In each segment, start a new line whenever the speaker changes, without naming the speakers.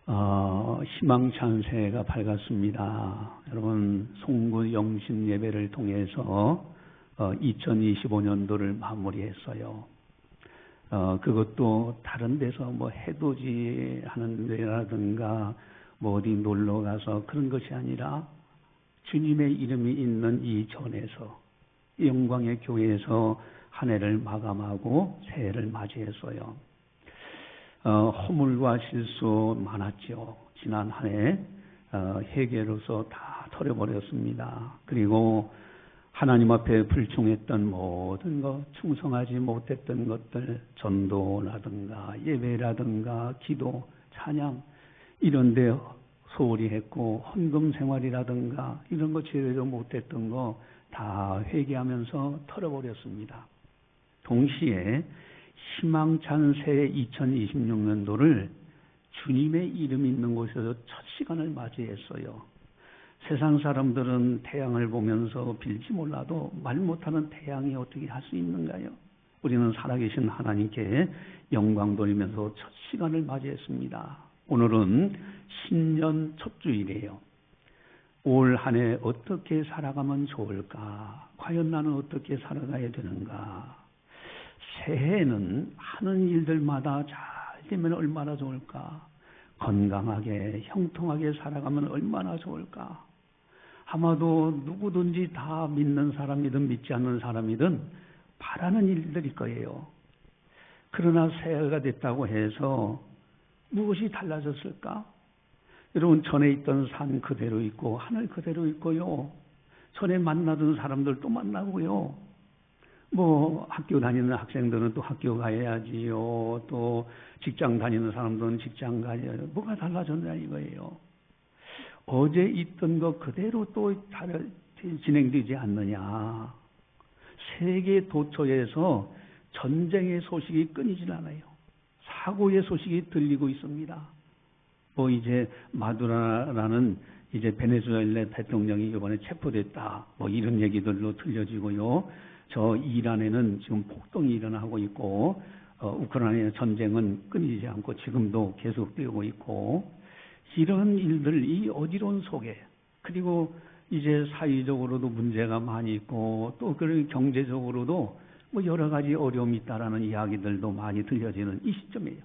희망찬 새해가 밝았습니다. 여러분, 송구 영신 예배를 통해서 2025년도를 마무리했어요. 그것도 다른 데서 해돋이 하는 데라든가 어디 놀러 가서 그런 것이 아니라 주님의 이름이 있는 이 전에서, 영광의 교회에서 한 해를 마감하고 새해를 맞이했어요. 허물과 실수 많았죠. 지난 한 해 회개로서 다 털어버렸습니다. 그리고 하나님 앞에 불충했던 모든 것, 충성하지 못했던 것들, 전도라든가 예배라든가 기도, 찬양 이런 데 소홀히 했고, 헌금 생활이라든가 이런 거 제대로 못했던 거 다 회개하면서 털어버렸습니다. 동시에 희망찬 새해 2026년도를 주님의 이름 있는 곳에서 첫 시간을 맞이했어요. 세상 사람들은 태양을 보면서 빌지 몰라도 말 못하는 태양이 어떻게 할 수 있는가요? 우리는 살아계신 하나님께 영광 돌리면서 첫 시간을 맞이했습니다. 오늘은 신년 첫 주일이에요. 올 한 해 어떻게 살아가면 좋을까? 과연 나는 어떻게 살아가야 되는가? 새해는 하는 일들마다 잘 되면 얼마나 좋을까? 건강하게, 형통하게 살아가면 얼마나 좋을까? 아마도 누구든지 다 믿는 사람이든 믿지 않는 사람이든 바라는 일들일 거예요. 그러나 새해가 됐다고 해서 무엇이 달라졌을까? 여러분, 전에 있던 산 그대로 있고 하늘 그대로 있고요. 전에 만나던 사람들도 만나고요. 학교 다니는 학생들은 또 학교 가야지요. 또 직장 다니는 사람들은 직장 가야죠. 뭐가 달라졌냐 이거예요. 어제 있던 것 그대로 또 진행되지 않느냐. 세계 도처에서 전쟁의 소식이 끊이질 않아요. 사고의 소식이 들리고 있습니다. 이제 마두라라는 이제 베네수엘라 대통령이 이번에 체포됐다. 이런 얘기들로 들려지고요. 저 이란에는 지금 폭동이 일어나고 있고, 우크라이나 전쟁은 끊이지 않고 지금도 계속되고 있고, 이런 일들, 이 어지러운 속에, 그리고 이제 사회적으로도 문제가 많이 있고, 또 그런 경제적으로도 여러 가지 어려움이 있다라는 이야기들도 많이 들려지는 이 시점이에요.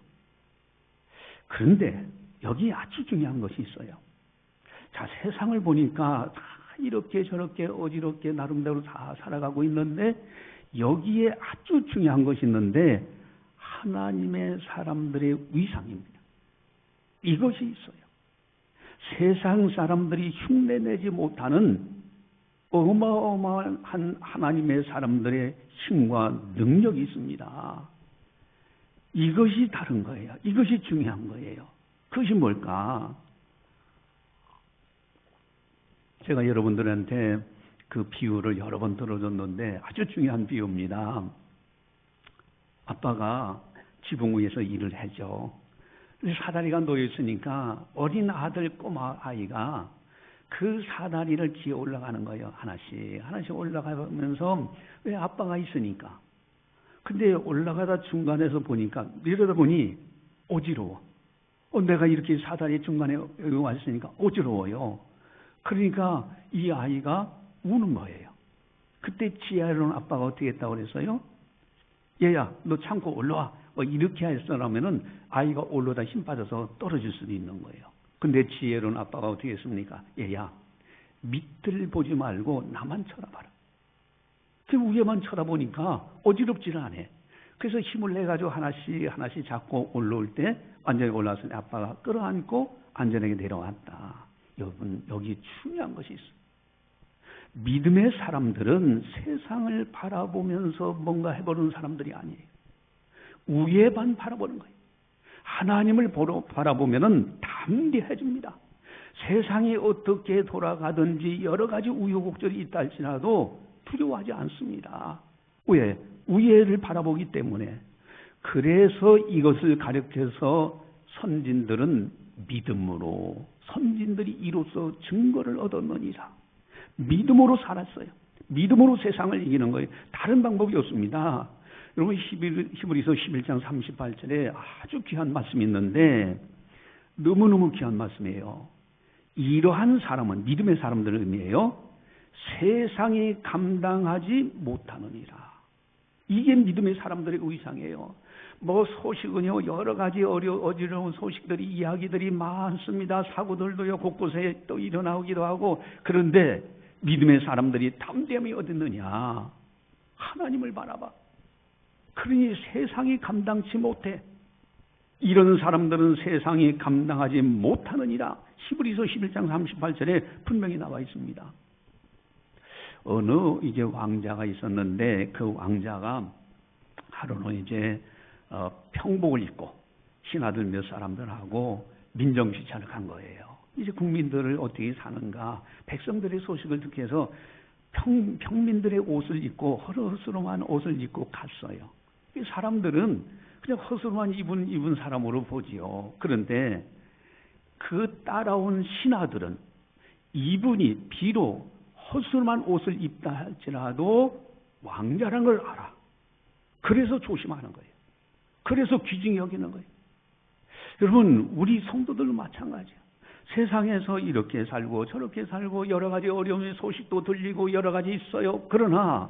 그런데 여기 아주 중요한 것이 있어요. 자, 세상을 보니까 다 이렇게 저렇게 어지럽게 나름대로 다 살아가고 있는데, 여기에 아주 중요한 것이 있는데, 하나님의 사람들의 위상입니다. 이것이 있어요. 세상 사람들이 흉내내지 못하는 어마어마한 하나님의 사람들의 힘과 능력이 있습니다. 이것이 다른 거예요. 이것이 중요한 거예요. 그것이 뭘까? 제가 여러분들한테 그 비유를 여러 번 들어줬는데 아주 중요한 비유입니다. 아빠가 지붕 위에서 일을 하죠. 사다리가 놓여있으니까 어린 아들 꼬마 아이가 그 사다리를 기어 올라가는 거예요. 하나씩 올라가면서, 왜? 아빠가 있으니까. 근데 올라가다 중간에서 보니까, 이러다 보니 어지러워. 내가 이렇게 사다리 중간에 여기 왔으니까 어지러워요. 그러니까 이 아이가 우는 거예요. 그때 지혜로운 아빠가 어떻게 했다고 그랬어요? 얘야, 너 참고 올라와. 이렇게 했으라면은 아이가 올라다 힘 빠져서 떨어질 수도 있는 거예요. 근데 지혜로운 아빠가 어떻게 했습니까? 얘야, 밑을 보지 말고 나만 쳐다봐라. 그 위에만 쳐다보니까 어지럽지는 않아. 그래서 힘을 내가지고 하나씩 잡고 올라올 때 완전히 올라왔으니 아빠가 끌어안고 안전하게 내려왔다. 여러분, 여기 중요한 것이 있어요. 믿음의 사람들은 세상을 바라보면서 뭔가 해보는 사람들이 아니에요. 위에만 바라보는 거예요. 하나님을 바라보면은 담대해집니다. 세상이 어떻게 돌아가든지 여러 가지 우여곡절이 있다 할지라도 두려워하지 않습니다. 왜? 위에를 바라보기 때문에. 그래서 이것을 가르쳐서 선진들은 믿음으로, 선진들이 이로써 증거를 얻었느니라. 믿음으로 살았어요. 믿음으로 세상을 이기는 거예요. 다른 방법이 없습니다. 여러분, 히브리서 11장 38절에 아주 귀한 말씀이 있는데, 너무너무 귀한 말씀이에요. 이러한 사람은 믿음의 사람들을 의미해요. 세상이 감당하지 못하느니라. 이게 믿음의 사람들의 의상이에요. 뭐 소식은요 여러 가지 어지러운 소식들이 이야기들이 많습니다. 사고들도요 곳곳에 또 일어나기도 하고. 그런데 믿음의 사람들이 담대함이 어디 있느냐? 하나님을 바라봐. 그러니 세상이 감당치 못해. 이런 사람들은 세상이 감당하지 못하느니라. 히브리서 11장 38절에 분명히 나와 있습니다. 어느 이제 왕자가 있었는데 그 왕자가 하루는 이제 평복을 입고 신하들 몇 사람들하고 민정시찰을 간 거예요. 이제 국민들을 어떻게 사는가, 백성들의 소식을 듣기 위해서 평민들의 옷을 입고 허름한 옷을 입고 갔어요. 이 사람들은 그냥 허술한 입은 사람으로 보지요. 그런데 그 따라온 신하들은 이분이 비록 허술한 옷을 입다 할지라도 왕자라는 걸 알아. 그래서 조심하는 거예요. 그래서 귀중히 여기는 거예요. 여러분, 우리 성도들도 마찬가지야. 세상에서 이렇게 살고 저렇게 살고 여러 가지 어려움의 소식도 들리고 여러 가지 있어요. 그러나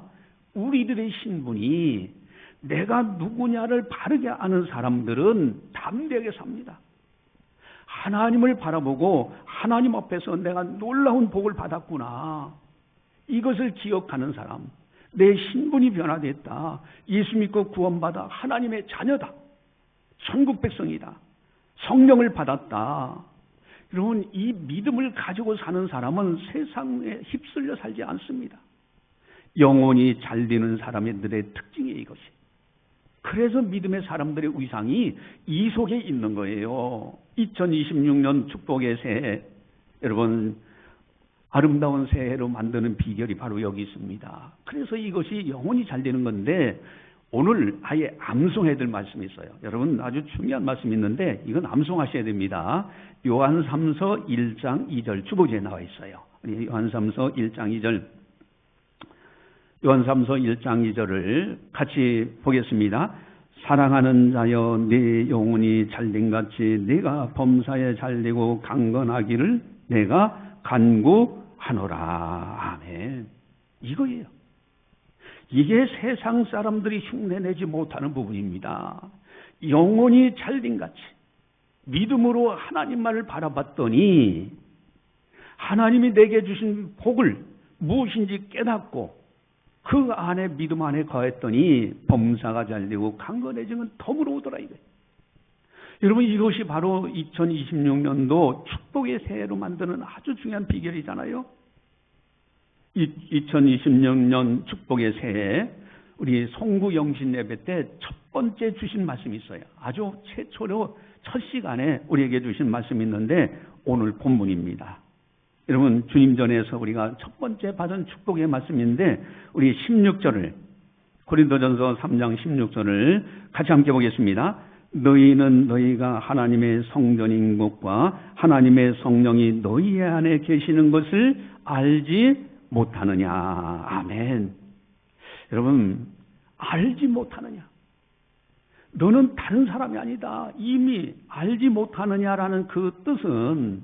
우리들의 신분이 내가 누구냐를 바르게 아는 사람들은 담대하게 삽니다. 하나님을 바라보고 하나님 앞에서 내가 놀라운 복을 받았구나. 이것을 기억하는 사람. 내 신분이 변화됐다. 예수 믿고 구원받아 하나님의 자녀다. 천국 백성이다. 성령을 받았다. 여러분, 이 믿음을 가지고 사는 사람은 세상에 휩쓸려 살지 않습니다. 영혼이 잘 되는 사람들의 특징이 이것이. 그래서 믿음의 사람들의 위상이 이 속에 있는 거예요. 2026년 축복의 새해, 여러분 아름다운 새해로 만드는 비결이 바로 여기 있습니다. 그래서 이것이 영혼이 잘 되는 건데 오늘 아예 암송해야 될 말씀이 있어요. 여러분 아주 중요한 말씀이 있는데 이건 암송하셔야 됩니다. 요한3서 1장 2절 주보지에 나와 있어요. 요한3서 1장 2절 요한3서 1장 2절을 같이 보겠습니다. 사랑하는 자여 내 영혼이 잘된같이 내가 범사에 잘되고 강건하기를 내가 간구하노라. 아멘. 이거예요. 이게 세상 사람들이 흉내내지 못하는 부분입니다. 영혼이 잘된같이 믿음으로 하나님만을 바라봤더니 하나님이 내게 주신 복을 무엇인지 깨닫고 그 안에 믿음 안에 거했더니 범사가 잘되고 강건해지면 덤으로 오더라 이거예요. 여러분 이것이 바로 2026년도 축복의 새해로 만드는 아주 중요한 비결이잖아요. 2026년 축복의 새해 우리 송구 영신 예배 때 첫 번째 주신 말씀이 있어요. 아주 최초로 첫 시간에 우리에게 주신 말씀이 있는데 오늘 본문입니다. 여러분 주님 전에서 우리가 첫 번째 받은 축복의 말씀인데 우리 16절을 고린도전서 3장 16절을 같이 함께 보겠습니다. 너희는 너희가 하나님의 성전인 것과 하나님의 성령이 너희 안에 계시는 것을 알지 못하느냐. 아멘. 여러분 알지 못하느냐. 너는 다른 사람이 아니다. 이미 알지 못하느냐라는 그 뜻은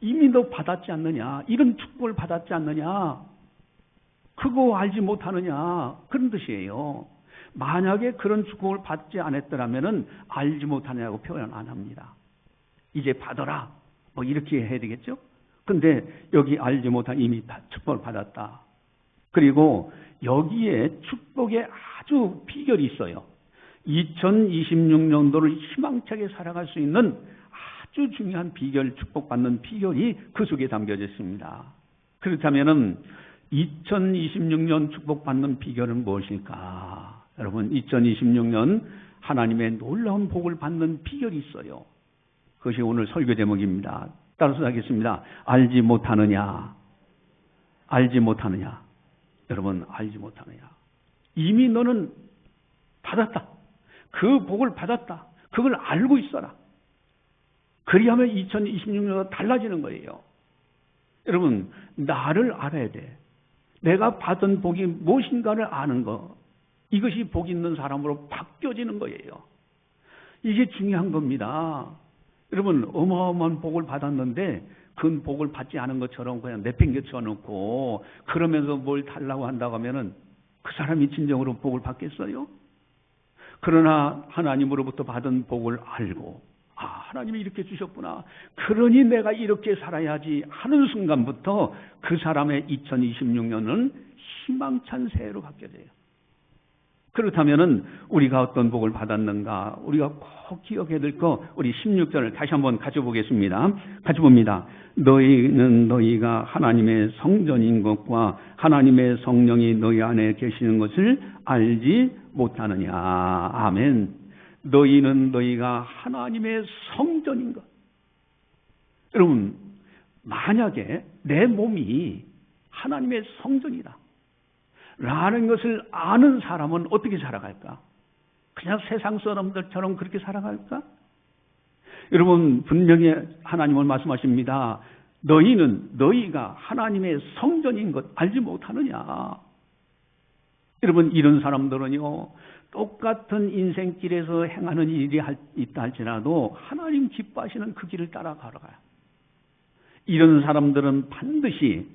이미 너 받았지 않느냐. 이런 축복을 받았지 않느냐. 그거 알지 못하느냐. 그런 뜻이에요. 만약에 그런 축복을 받지 않았더라면 알지 못하느냐고 표현 안 합니다. 이제 받아라. 뭐 이렇게 해야 되겠죠? 근데 여기 알지 못한 이미 축복을 받았다. 그리고 여기에 축복에 아주 비결이 있어요. 2026년도를 희망차게 살아갈 수 있는 아주 중요한 비결, 축복받는 비결이 그 속에 담겨져 있습니다. 그렇다면 2026년 축복받는 비결은 무엇일까? 여러분 2026년 하나님의 놀라운 복을 받는 비결이 있어요. 그것이 오늘 설교 제목입니다. 따라서 하겠습니다. 알지 못하느냐. 알지 못하느냐. 여러분 알지 못하느냐. 이미 너는 받았다. 그 복을 받았다. 그걸 알고 있어라. 그리하면 2026년도 달라지는 거예요. 여러분 나를 알아야 돼. 내가 받은 복이 무엇인가를 아는 거. 이것이 복 있는 사람으로 바뀌어지는 거예요. 이게 중요한 겁니다. 여러분, 어마어마한 복을 받았는데 그 복을 받지 않은 것처럼 그냥 내팽개쳐 놓고 그러면서 뭘 달라고 한다고 하면은 그 사람이 진정으로 복을 받겠어요? 그러나 하나님으로부터 받은 복을 알고, 아, 하나님이 이렇게 주셨구나, 그러니 내가 이렇게 살아야지 하는 순간부터 그 사람의 2026년은 희망찬 새해로 바뀌어져요. 그렇다면은 우리가 어떤 복을 받았는가, 우리가 꼭 기억해야 될 거, 우리 16절을 다시 한번 같이 보겠습니다. 같이 봅니다. 너희는 너희가 하나님의 성전인 것과 하나님의 성령이 너희 안에 계시는 것을 알지 못하느냐. 아멘. 너희는 너희가 하나님의 성전인 것. 여러분, 만약에 내 몸이 하나님의 성전이다 라는 것을 아는 사람은 어떻게 살아갈까? 그냥 세상 사람들처럼 그렇게 살아갈까? 여러분, 분명히 하나님은 말씀하십니다. 너희가 하나님의 성전인 것 알지 못하느냐? 여러분, 이런 사람들은요, 똑같은 인생길에서 행하는 일이 있다 할지라도 하나님 기뻐하시는 그 길을 따라 걸어가요. 이런 사람들은 반드시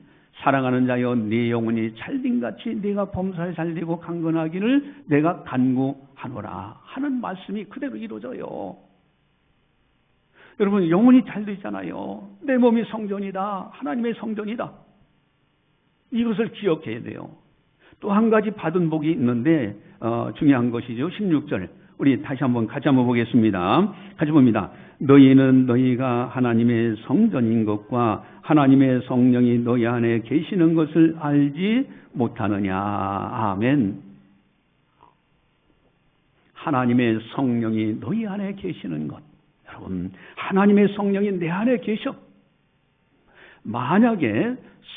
사랑하는 자여 네 영혼이 찰림같이 네가 범사에 잘되고 강건하기를 내가 간구하노라 하는 말씀이 그대로 이루어져요. 여러분, 영혼이 잘되잖아요. 내 몸이 성전이다. 하나님의 성전이다. 이것을 기억해야 돼요. 또 한 가지 받은 복이 있는데 중요한 것이죠. 16절 우리 다시 한번 같이 한번 보겠습니다. 같이 봅니다. 너희는 너희가 하나님의 성전인 것과 하나님의 성령이 너희 안에 계시는 것을 알지 못하느냐. 아멘. 하나님의 성령이 너희 안에 계시는 것. 여러분, 하나님의 성령이 내 안에 계셔. 만약에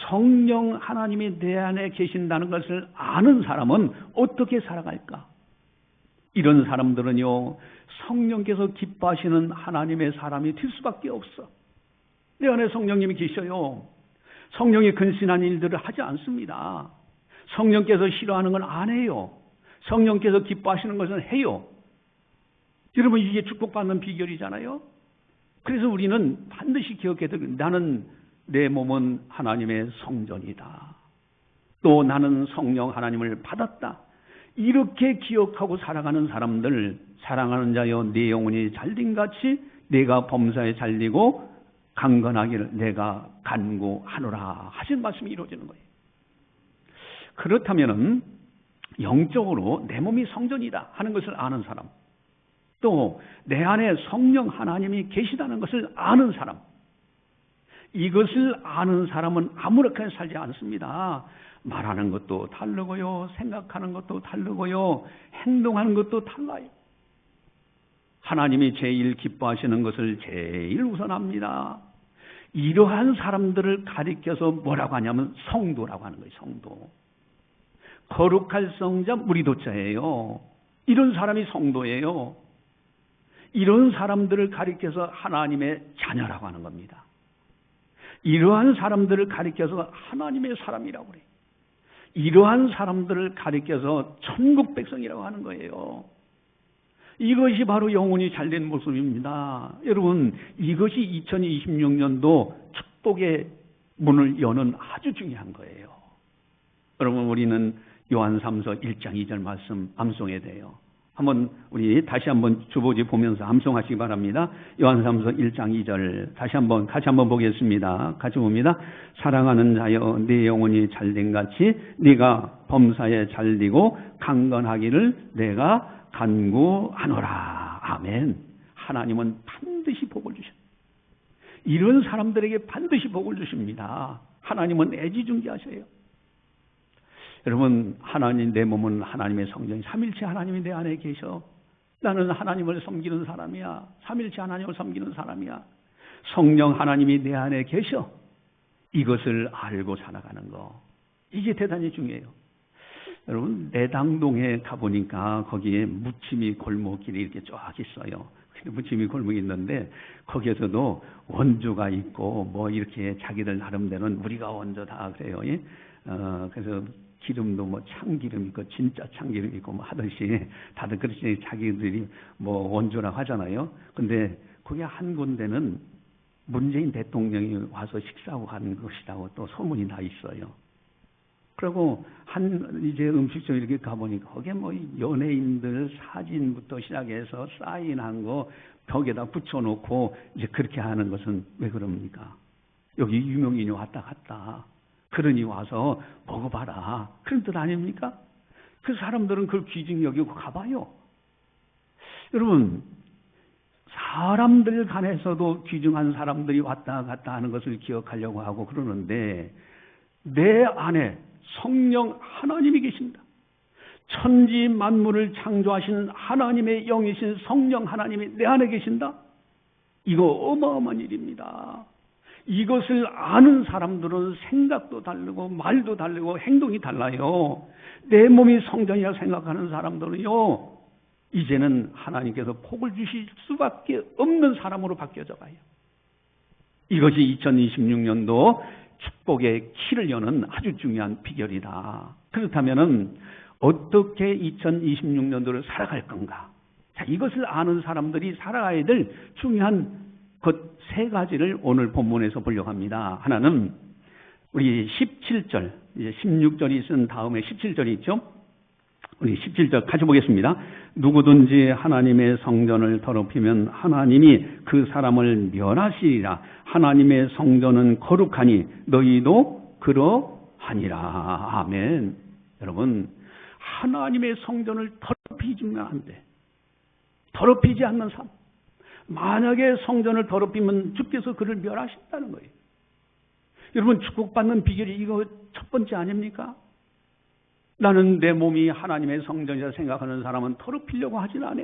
성령 하나님이 내 안에 계신다는 것을 아는 사람은 어떻게 살아갈까? 이런 사람들은요, 성령께서 기뻐하시는 하나님의 사람이 될 수밖에 없어. 내 안에 성령님이 계셔요. 성령이 근신한 일들을 하지 않습니다. 성령께서 싫어하는 건 안 해요. 성령께서 기뻐하시는 것은 해요. 여러분, 이게 축복받는 비결이잖아요. 그래서 우리는 반드시 기억해야 돼요. 나는 내 몸은 하나님의 성전이다. 또 나는 성령 하나님을 받았다. 이렇게 기억하고 살아가는 사람들, 사랑하는 자여 네 영혼이 잘림같이 네가 범사에 잘리고 강건하기를 내가 간구하노라 하신 말씀이 이루어지는 거예요. 그렇다면은 영적으로 내 몸이 성전이다 하는 것을 아는 사람, 또 내 안에 성령 하나님이 계시다는 것을 아는 사람, 이것을 아는 사람은 아무렇게나 살지 않습니다. 말하는 것도 다르고요, 생각하는 것도 다르고요, 행동하는 것도 달라요. 하나님이 제일 기뻐하시는 것을 제일 우선합니다. 이러한 사람들을 가리켜서 뭐라고 하냐면 성도라고 하는 거예요. 성도. 거룩할 성자 무리도자예요. 이런 사람이 성도예요. 이런 사람들을 가리켜서 하나님의 자녀라고 하는 겁니다. 이러한 사람들을 가리켜서 하나님의 사람이라고 그래요. 이러한 사람들을 가리켜서 천국 백성이라고 하는 거예요. 이것이 바로 영혼이 잘된 모습입니다. 여러분, 이것이 2026년도 축복의 문을 여는 아주 중요한 거예요. 여러분, 우리는 요한삼서 1장 2절 말씀 암송해야 돼요. 한번 우리 다시 한번 주보지 보면서 암송하시기 바랍니다. 요한삼서 1장 2절 다시 한번 같이 한번 보겠습니다. 같이 봅니다. 사랑하는 자여 네 영혼이 잘된 같이 네가 범사에 잘되고 강건하기를 내가 간구하노라. 아멘. 하나님은 반드시 복을 주셔. 이런 사람들에게 반드시 복을 주십니다. 하나님은 애지중지하셔요. 여러분, 하나님, 내 몸은 하나님의 성전이, 삼일체 하나님이 내 안에 계셔. 나는 하나님을 섬기는 사람이야. 삼일체 하나님을 섬기는 사람이야. 성령 하나님이 내 안에 계셔. 이것을 알고 살아가는 거, 이게 대단히 중요해요. 여러분, 내당동에 가보니까 거기에 무침이 골목길이 이렇게 쫙 있어요. 무침이 골목이 있는데 거기에서도 원주가 있고 뭐 이렇게 자기들 나름대로는 우리가 원조다 그래요. 그래서 기름도 뭐 참기름 있고 진짜 참기름 있고 뭐 하듯이 다들 그렇게 자기들이 뭐 원조라고 하잖아요. 근데 거기 한 군데는 문재인 대통령이 와서 식사하고 간 것이라고 또 소문이 나 있어요. 그리고 이제 음식점 이렇게 가보니까 거기에 뭐 연예인들 사진부터 시작해서 사인한 거 벽에다 붙여놓고 이제 그렇게 하는 것은 왜 그럽니까? 여기 유명인이 왔다 갔다. 그러니 와서 먹어봐라. 그런 뜻 아닙니까? 그 사람들은 그걸 귀중 여기고 가봐요. 여러분, 사람들 간에서도 귀중한 사람들이 왔다 갔다 하는 것을 기억하려고 하고 그러는데 내 안에 성령 하나님이 계신다. 천지 만물을 창조하신 하나님의 영이신 성령 하나님이 내 안에 계신다. 이거 어마어마한 일입니다. 이것을 아는 사람들은 생각도 다르고 말도 다르고 행동이 달라요. 내 몸이 성전이라 생각하는 사람들은요, 이제는 하나님께서 복을 주실 수밖에 없는 사람으로 바뀌어져 가요. 이것이 2026년도 축복의 키를 여는 아주 중요한 비결이다. 그렇다면 어떻게 2026년도를 살아갈 건가? 자, 이것을 아는 사람들이 살아가야 될 중요한 것 세 가지를 오늘 본문에서 보려고 합니다. 하나는 우리 17절, 이제 16절이 쓴 다음에 17절이 있죠? 우리 17절 같이 보겠습니다. 누구든지 하나님의 성전을 더럽히면 하나님이 그 사람을 멸하시리라. 하나님의 성전은 거룩하니 너희도 그러하니라. 아멘. 여러분, 하나님의 성전을 더럽히지면 안 돼. 더럽히지 않는 삶. 만약에 성전을 더럽히면 주께서 그를 멸하신다는 거예요. 여러분, 축복받는 비결이 이거 첫 번째 아닙니까? 나는 내 몸이 하나님의 성전이라 생각하는 사람은 더럽히려고 하진 않아.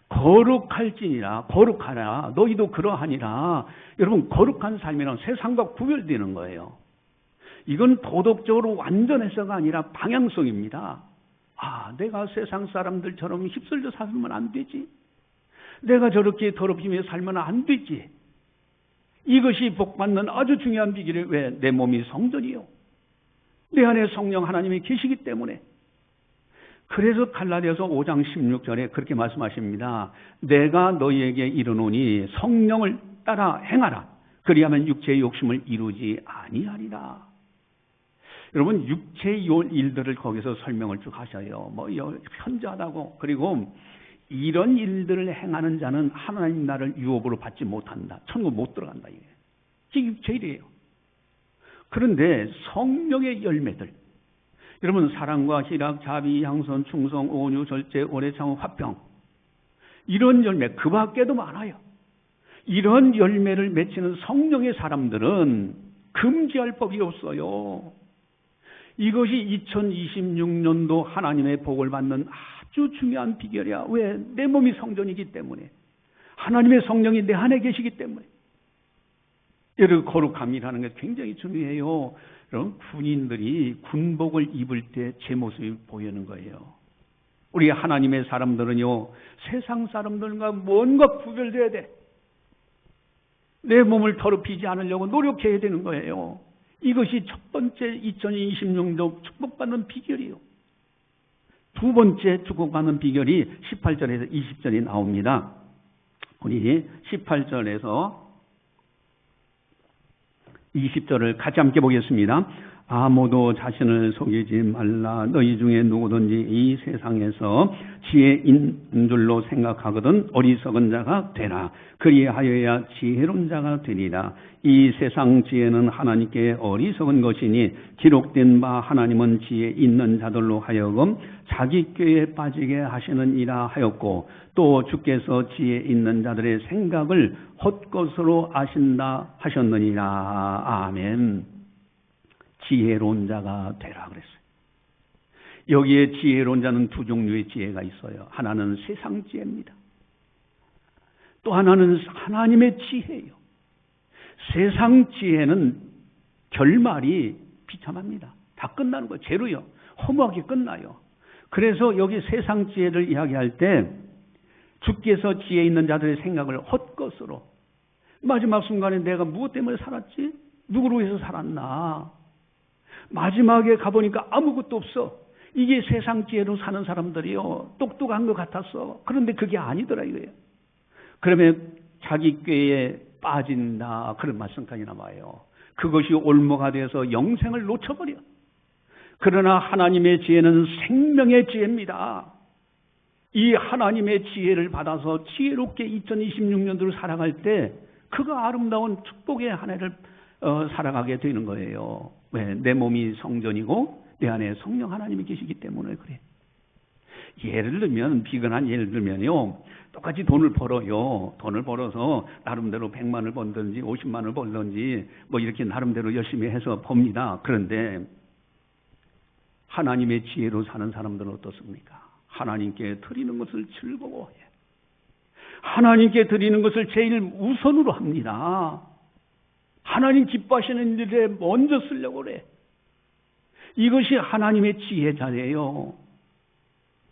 거룩할지니라, 거룩하라. 너희도 그러하니라. 여러분, 거룩한 삶이란 세상과 구별되는 거예요. 이건 도덕적으로 완전해서가 아니라 방향성입니다. 아, 내가 세상 사람들처럼 휩쓸려 살면 안 되지. 내가 저렇게 더럽히며 살면 안 되지. 이것이 복받는 아주 중요한 비결이 왜? 내 몸이 성전이요. 내 안에 성령 하나님이 계시기 때문에. 그래서 갈라디아서 5장 16절에 그렇게 말씀하십니다. 내가 너희에게 이르노니 성령을 따라 행하라. 그리하면 육체의 욕심을 이루지 아니하리라. 여러분, 육체의 일들을 거기서 설명을 쭉 하셔요. 뭐 현저하다고. 그리고 이런 일들을 행하는 자는 하나님 나라를 유업으로 받지 못한다. 천국 못 들어간다. 이게 육체의 일이에요. 그런데 성령의 열매들, 여러분, 사랑과 희락, 자비, 양선, 충성, 온유, 절제, 오래 참음, 화평, 이런 열매 그 밖에도 많아요. 이런 열매를 맺히는 성령의 사람들은 금지할 법이 없어요. 이것이 2026년도 하나님의 복을 받는 아주 중요한 비결이야. 왜? 내 몸이 성전이기 때문에. 하나님의 성령이 내 안에 계시기 때문에. 여러분, 거룩함이라는 게 굉장히 중요해요. 여러분, 군인들이 군복을 입을 때 제 모습이 보이는 거예요. 우리 하나님의 사람들은요, 세상 사람들과 뭔가 구별돼야 돼. 내 몸을 더럽히지 않으려고 노력해야 되는 거예요. 이것이 첫 번째 2026년도 축복받는 비결이에요. 두 번째 축복받는 비결이 18절에서 20절이 나옵니다. 우리 18절에서 20절을 같이 함께 보겠습니다. 아무도 자신을 속이지 말라. 너희 중에 누구든지 이 세상에서 지혜 있는 줄로 생각하거든 어리석은 자가 되라. 그리하여야 지혜로운 자가 되리라. 이 세상 지혜는 하나님께 어리석은 것이니 기록된 바 하나님은 지혜 있는 자들로 하여금 자기 꾀에 빠지게 하시느니라 하였고, 또 주께서 지혜 있는 자들의 생각을 헛것으로 아신다 하셨느니라. 아멘. 지혜로운 자가 되라 그랬어요. 여기에 지혜로운 자는 두 종류의 지혜가 있어요. 하나는 세상 지혜입니다. 또 하나는 하나님의 지혜예요. 세상 지혜는 결말이 비참합니다. 다 끝나는 거예요. 죄로요. 허무하게 끝나요. 그래서 여기 세상 지혜를 이야기할 때 주께서 지혜 있는 자들의 생각을 헛것으로, 마지막 순간에 내가 무엇 때문에 살았지? 누구로 해서 살았나? 마지막에 가보니까 아무것도 없어. 이게 세상 지혜로 사는 사람들이요, 똑똑한 것 같았어. 그런데 그게 아니더라 이거예요. 그러면 자기 꾀에 빠진다. 그런 말씀까지 나와요. 그것이 올무가 되어서 영생을 놓쳐버려. 그러나 하나님의 지혜는 생명의 지혜입니다. 이 하나님의 지혜를 받아서 지혜롭게 2026년도를 살아갈 때 그가 아름다운 축복의 한 해를 살아가게 되는 거예요. 왜? 내 몸이 성전이고 내 안에 성령 하나님이 계시기 때문에 그래. 예를 들면, 비근한 예를 들면요, 똑같이 돈을 벌어요. 돈을 벌어서 나름대로 100만을 벌든지 50만을 벌든지 뭐 이렇게 나름대로 열심히 해서 법니다. 그런데 하나님의 지혜로 사는 사람들은 어떻습니까? 하나님께 드리는 것을 즐거워해. 하나님께 드리는 것을 제일 우선으로 합니다. 하나님 기뻐하시는 일에 먼저 쓰려고 그래. 이것이 하나님의 지혜자예요.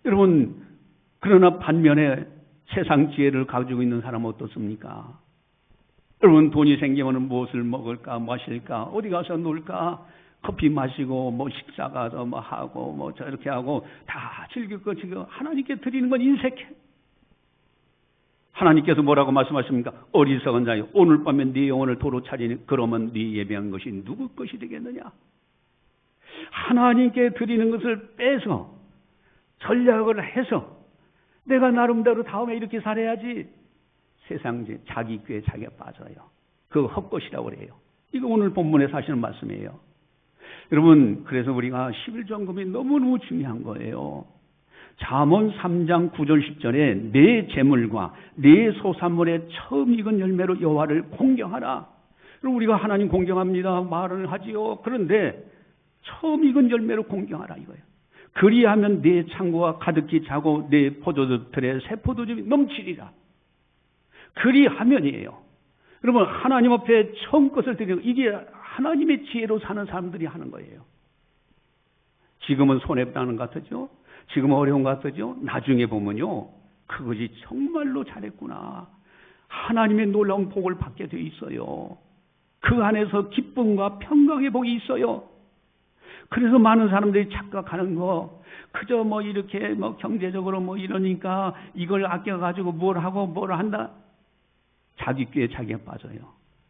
여러분, 그러나 반면에 세상 지혜를 가지고 있는 사람은 어떻습니까? 여러분, 돈이 생기면 무엇을 먹을까, 마실까, 어디 가서 놀까, 커피 마시고, 뭐 식사 가서 뭐 하고, 뭐 저렇게 하고, 다 즐길 거 지금 하나님께 드리는 건 인색해. 하나님께서 뭐라고 말씀하십니까? 어리석은 자여, 오늘 밤에 네 영혼을 도로 차리니 그러면 네 예배한 것이 누구 것이 되겠느냐? 하나님께 드리는 것을 빼서 전략을 해서 내가 나름대로 다음에 이렇게 살아야지. 세상 자기 꾀에 자기가 빠져요. 그거 헛것이라고 그래요. 이거 오늘 본문에서 하시는 말씀이에요. 여러분, 그래서 우리가 11조금이 너무너무 중요한 거예요. 잠언 3장 9절 10절에 내 재물과 내 소산물의 처음 익은 열매로 여호와를 공경하라. 그럼 우리가 하나님 공경합니다. 말을 하지요. 그런데 처음 익은 열매로 공경하라 이거예요. 그리하면 내 창고가 가득히 차고 내 포도들의 새 포도즙이 넘치리라. 그리하면이에요. 여러분, 하나님 앞에 처음 것을 드리는, 이게 하나님의 지혜로 사는 사람들이 하는 거예요. 지금은 손해보다는 것 같죠? 지금은 어려운 것 같죠? 나중에 보면요, 그것이 정말로 잘했구나. 하나님의 놀라운 복을 받게 돼 있어요. 그 안에서 기쁨과 평강의 복이 있어요. 그래서 많은 사람들이 착각하는 거, 그저 뭐 이렇게 뭐 경제적으로 뭐 이러니까 이걸 아껴가지고 뭘 하고 뭘 한다. 자기 꾀에 자기가 빠져요.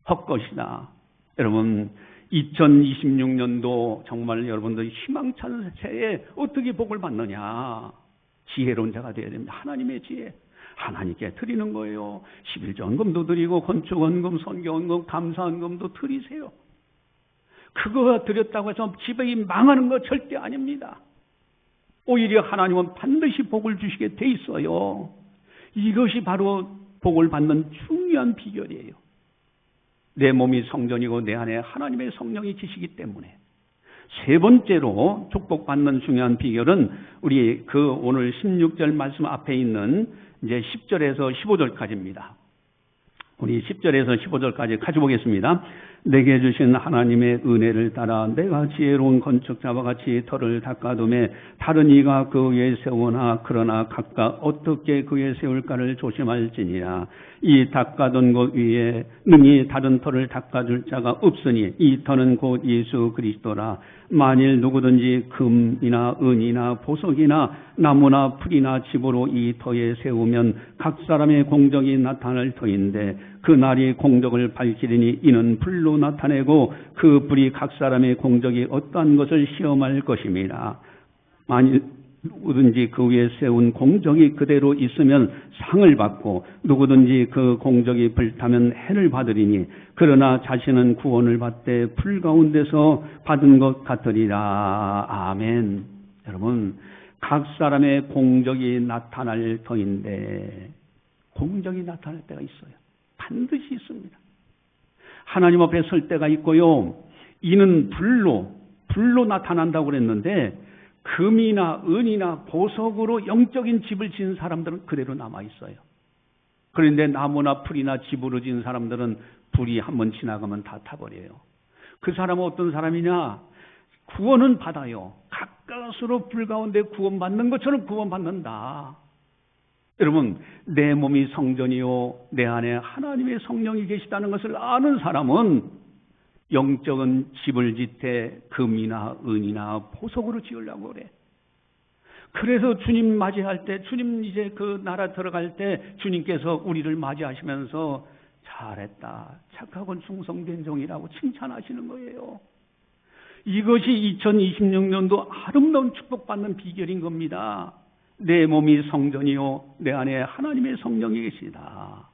헛것이다. 여러분, 2026년도 정말 여러분들 희망찬 새해 어떻게 복을 받느냐. 지혜로운 자가 되어야 됩니다. 하나님의 지혜. 하나님께 드리는 거예요. 11조헌금도 드리고 건축헌금, 선교헌금, 감사헌금도 드리세요. 그거 드렸다고 해서 집이 망하는 거 절대 아닙니다. 오히려 하나님은 반드시 복을 주시게 돼 있어요. 이것이 바로 복을 받는 중요한 비결이에요. 내 몸이 성전이고 내 안에 하나님의 성령이 계시기 때문에. 세 번째로 축복받는 중요한 비결은 우리 그 오늘 16절 말씀 앞에 있는 이제 10절에서 15절까지입니다. 우리 10절에서 15절까지 가지고 보겠습니다. 내게 주신 하나님의 은혜를 따라 내가 지혜로운 건축자와 같이 터를 닦아두매 다른 이가 그 위에 세우나 그러나 각각 어떻게 그 위에 세울까를 조심할지니라. 이 닦아둔 것 위에 능히 다른 터를 닦아줄 자가 없으니 이 터는 곧 예수 그리스도라. 만일 누구든지 금이나 은이나 보석이나 나무나 풀이나 집으로 이 터에 세우면 각 사람의 공적이 나타날 터인데 그 날이 공적을 밝히리니 이는 불로 나타내고 그 불이 각 사람의 공적이 어떠한 것을 시험할 것입니다. 만일 누구든지 그 위에 세운 공적이 그대로 있으면 상을 받고 누구든지 그 공적이 불타면 해를 받으리니 그러나 자신은 구원을 받되 불 가운데서 받은 것 같으리라. 아멘. 여러분, 각 사람의 공적이 나타날 터인데 공적이 나타날 때가 있어요. 반드시 있습니다. 하나님 앞에 설 때가 있고요. 이는 불로 나타난다고 그랬는데 금이나 은이나 보석으로 영적인 집을 지은 사람들은 그대로 남아있어요. 그런데 나무나 풀이나 집으로 지은 사람들은 불이 한번 지나가면 다 타버려요. 그 사람은 어떤 사람이냐? 구원은 받아요. 가까스로 불 가운데 구원받는 것처럼 구원받는다. 여러분, 내 몸이 성전이요 내 안에 하나님의 성령이 계시다는 것을 아는 사람은 영적인 집을 짓되 금이나 은이나 보석으로 지으려고 그래. 그래서 주님 맞이할 때, 주님 이제 그 나라 들어갈 때 주님께서 우리를 맞이하시면서 잘했다, 착하고 충성된 종이라고 칭찬하시는 거예요. 이것이 2026년도 아름다운 축복받는 비결인 겁니다. 내 몸이 성전이요 내 안에 하나님의 성령이 계시다.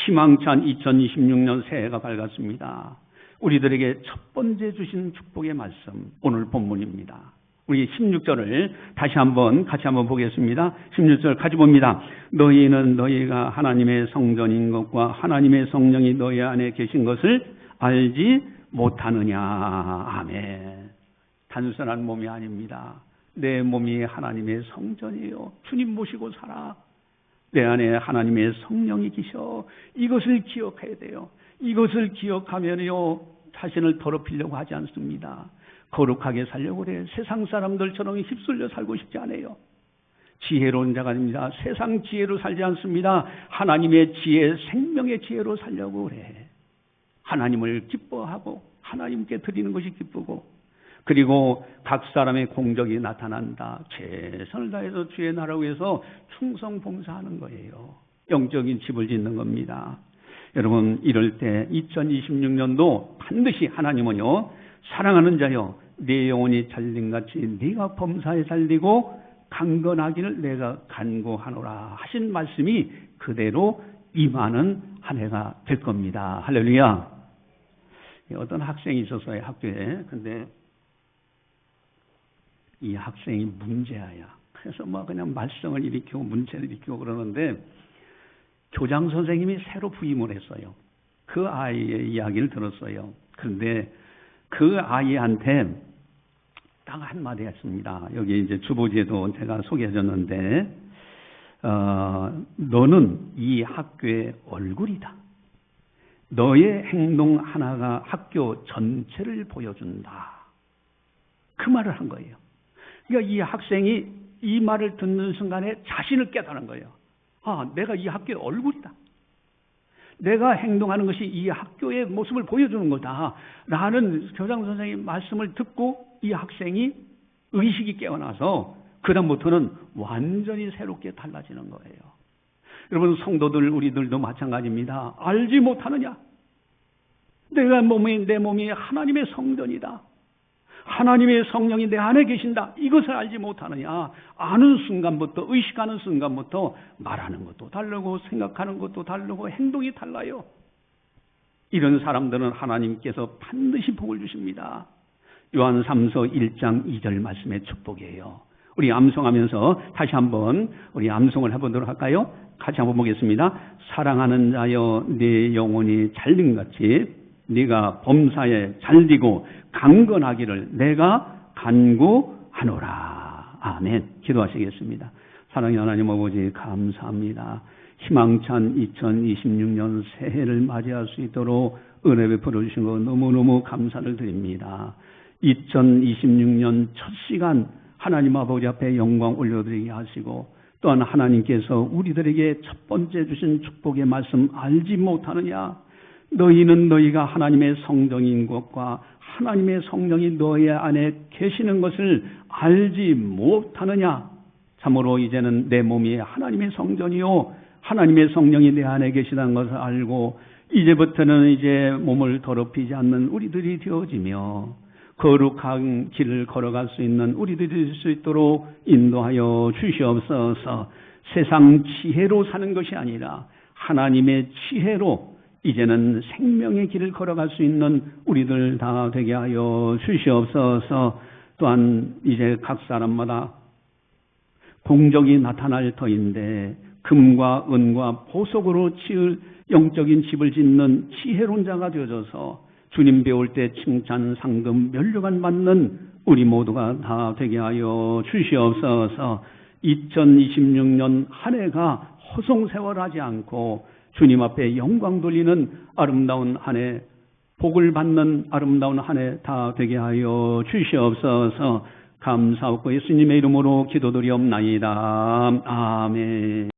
희망찬 2026년 새해가 밝았습니다. 우리들에게 첫 번째 주신 축복의 말씀, 오늘 본문입니다. 우리 16절을 다시 한번 같이 한번 보겠습니다. 16절 같이 봅니다. 너희는 너희가 하나님의 성전인 것과 하나님의 성령이 너희 안에 계신 것을 알지 못하느냐. 아멘. 단순한 몸이 아닙니다. 내 몸이 하나님의 성전이에요. 주님 모시고 살아. 내 안에 하나님의 성령이 계셔. 이것을 기억해야 돼요. 이것을 기억하면요 자신을 더럽히려고 하지 않습니다. 거룩하게 살려고 그래. 세상 사람들처럼 휩쓸려 살고 싶지 않아요. 지혜로운 자가 아닙니다. 세상 지혜로 살지 않습니다. 하나님의 지혜, 생명의 지혜로 살려고 그래. 하나님을 기뻐하고 하나님께 드리는 것이 기쁘고, 그리고 각 사람의 공적이 나타난다. 최선을 다해서 주의 나라 위해서 충성 봉사하는 거예요. 영적인 집을 짓는 겁니다. 여러분, 이럴 때 2026년도 반드시 하나님은요 사랑하는 자여 네 영혼이 잘림같이 네가 범사에 잘리고 강건하기를 내가 간구하노라 하신 말씀이 그대로 임하는 한 해가 될 겁니다. 할렐루야. 어떤 학생이 있었어요, 학교에. 근데 이 학생이 문제아야. 그래서 뭐 그냥 말썽을 일으키고 문제를 일으키고 그러는데 교장 선생님이 새로 부임을 했어요. 그 아이의 이야기를 들었어요. 그런데 그 아이한테 딱 한마디 했습니다. 여기 이제 주보지에도 제가 소개해줬는데, 너는 이 학교의 얼굴이다. 너의 행동 하나가 학교 전체를 보여준다. 그 말을 한 거예요. 그러니까 이 학생이 이 말을 듣는 순간에 자신을 깨달은 거예요. 아, 내가 이 학교의 얼굴이다. 내가 행동하는 것이 이 학교의 모습을 보여주는 거다. 라는 교장 선생님 말씀을 듣고 이 학생이 의식이 깨어나서 그다음부터는 완전히 새롭게 달라지는 거예요. 여러분, 성도들 우리들도 마찬가지입니다. 알지 못하느냐? 내 몸이 하나님의 성전이다. 하나님의 성령이 내 안에 계신다. 이것을 알지 못하느냐? 아는 순간부터, 의식하는 순간부터 말하는 것도 다르고 생각하는 것도 다르고 행동이 달라요. 이런 사람들은 하나님께서 반드시 복을 주십니다. 요한 3서 1장 2절 말씀의 축복이에요. 우리 암송하면서 다시 한번 우리 암송을 해보도록 할까요? 같이 한번 보겠습니다. 사랑하는 자여 네 영혼이 잘림같이 네가 범사에 잘리고 강건하기를 내가 간구하노라. 아멘. 기도하시겠습니다. 사랑의 하나님 아버지, 감사합니다. 희망찬 2026년 새해를 맞이할 수 있도록 은혜 베풀어 주신 것 너무너무 감사를 드립니다. 2026년 첫 시간 하나님 아버지 앞에 영광 올려드리게 하시고, 또한 하나님께서 우리들에게 첫 번째 주신 축복의 말씀 알지 못하느냐? 너희는 너희가 하나님의 성전인 것과 하나님의 성령이 너희 안에 계시는 것을 알지 못하느냐? 참으로 이제는 내 몸이 하나님의 성전이요 하나님의 성령이 내 안에 계시다는 것을 알고, 이제부터는 이제 몸을 더럽히지 않는 우리들이 되어지며 거룩한 길을 걸어갈 수 있는 우리들이 될 수 있도록 인도하여 주시옵소서. 세상 지혜로 사는 것이 아니라 하나님의 지혜로 이제는 생명의 길을 걸어갈 수 있는 우리들 다 되게 하여 주시옵소서. 또한 이제 각 사람마다 공적이 나타날 터인데 금과 은과 보석으로 지을 영적인 집을 짓는 지혜로운 자가 되어져서 주님 배울 때 칭찬, 상금, 면류관 받는 우리 모두가 다 되게 하여 주시옵소서. 2026년 한 해가 허송세월하지 않고 주님 앞에 영광 돌리는 아름다운 한 해, 복을 받는 아름다운 한 해 다 되게 하여 주시옵소서. 감사하고 예수님의 이름으로 기도드리옵나이다. 아멘.